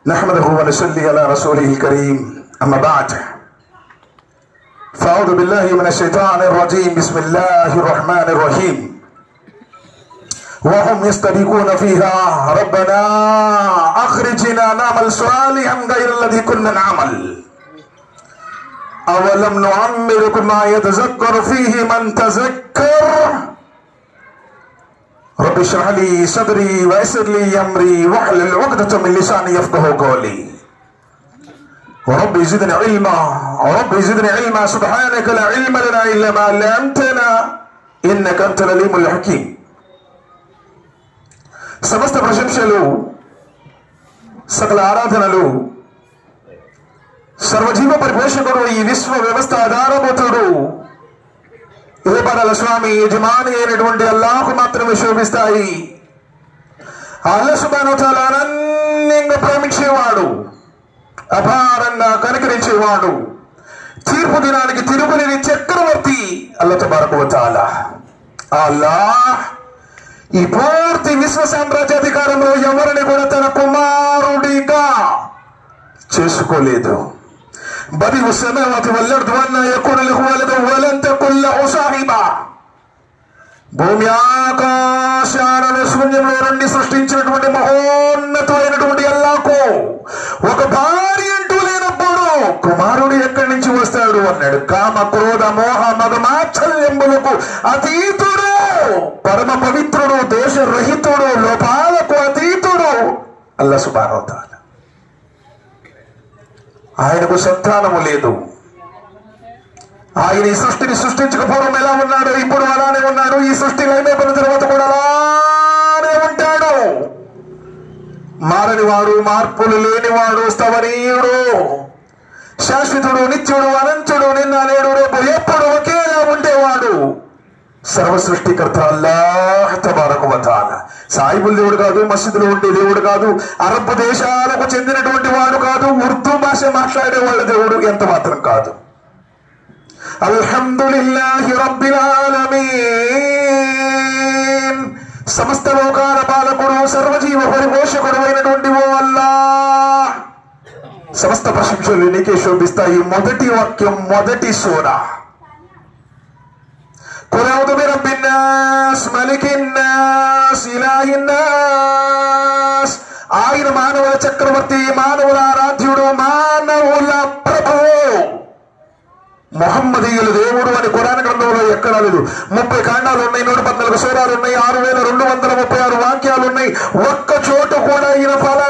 نحمده ونصلي على رسوله الكريم أما بعد فأعوذ بالله من الشيطان الرجيم بسم الله الرحمن الرحيم وهم يستبقون فيها ربنا أخرجنا نعمل صالحا غير الذي كنا نعمل أولم نعمركم ما يتذكر فيه من تذكر رب اشرح لي صدري ويسر لي أمري واحلل عقدة من لساني يفقهوا قولي ورب زدني علما سبحانك لا علم لنا إلا ما علمتنا إنك أنت العليم الحكيم. సమస్త ప్రశంసలు సకల ఆరాధనలు సర్వజీవ పరిపోషకుడు ఈ విశ్వ వ్యవస్థ ఆధారభూతుడు ఏపడాల స్వామి యజమాని అయినటువంటి అల్లాహ్కు మాత్రమే శోభిస్తాయి. అల్లాహ్ సుబ్హానహు వ తఆలా అనన్యంగా ప్రేమించేవాడు, అపారంగా కనికరించేవాడు, తీర్పు దినానికి తిరుగులేని చక్రవర్తి అల్లాహ్ తబారక వ తఆలా. అల్లాహ్ ఈ పూర్తి విశ్వ సామ్రాజ్యాధికారంలో ఎవరిని కూడా తన కుమారుడిగా చేసుకోలేదు. బది ఉస్సమావాతి వల్లర్దు అన్నా యకున లహు వలదు వలన్ తకుల్ లహు సాహిబా. భూమి ఆకాశాలను శూన్యంలో నుండి సృష్టించినటువంటి మహోన్నతమైనటువంటి అల్లాహ్కు ఒక భార్య అంటూ లేనప్పుడు కుమారుడు ఎక్కడి నుంచి వస్తాడు అన్నాడు. కామ క్రోధ మోహ మద మాత్సల్యములకు అతీతుడు, పరమ పవిత్రుడు, దోషరహితుడు, లోపాలకు అతీతుడు అల్లాహ్ సుబ్హానహు వ తఆలా. ఆయనకు సంతానము లేదు. ఆయన ఈ సృష్టిని సృష్టించకపోవడం ఎలా ఉన్నాడు, ఇప్పుడు అలానే ఉన్నాడు. ఈ సృష్టి లయమైపోయిన తర్వాత కూడా అలానే ఉంటాడు. మారనివాడు, మార్పులు లేనివాడు, స్థవనీయుడు, శాశ్వతుడు, నిత్యుడు, అనంతుడు, నిన్న నేడు రేపు ఎప్పుడు ఒకేలా ఉండేవాడు సర్వ సృష్టికర్త అల్లాహ్ తబారక వ తఆలా. సాయిబుల్ దేవుడు కాదు, మసీదులో ఉండే దేవుడు కాదు, అరబ్ దేశాలకు చెందినటువంటి వాడు కాదు, ఉర్దూ భాష మాట్లాడే వాళ్ళ దేవుడు ఎంత మాత్రం కాదు. అల్హమ్దులిల్లాహి రబ్బిల్ ఆలమీన్. సమస్త లోకాల పాలకుడు, సర్వజీవ పరిపోషకుడు అయినటువంటి ఓ అల్లాహ్, సమస్త ప్రశంసలు నీకే శోభిస్తాయి. మొదటి వాక్యం, మొదటి సూరా. ఖుల్ అఊదు బిరబ్బిన్ నాస్ మలికిన్ నాస్ ఇలాహిన్ నాస్. ఆయన మానవుల చక్రవర్తి, మానవుల ఆరాధ్యుడు, మానవుల ప్రభువు. ముహమ్మదీయులు దేవుడు అని ఖురాన్ గ్రంథంలో ఎక్కడా లేదు. 30 కాండాలు ఉన్నాయి, 114 సూరాలు ఉన్నాయి, 6236 వాక్యాలు ఉన్నాయి. ఒక్క చోట కూడా ఈయన ఫలానా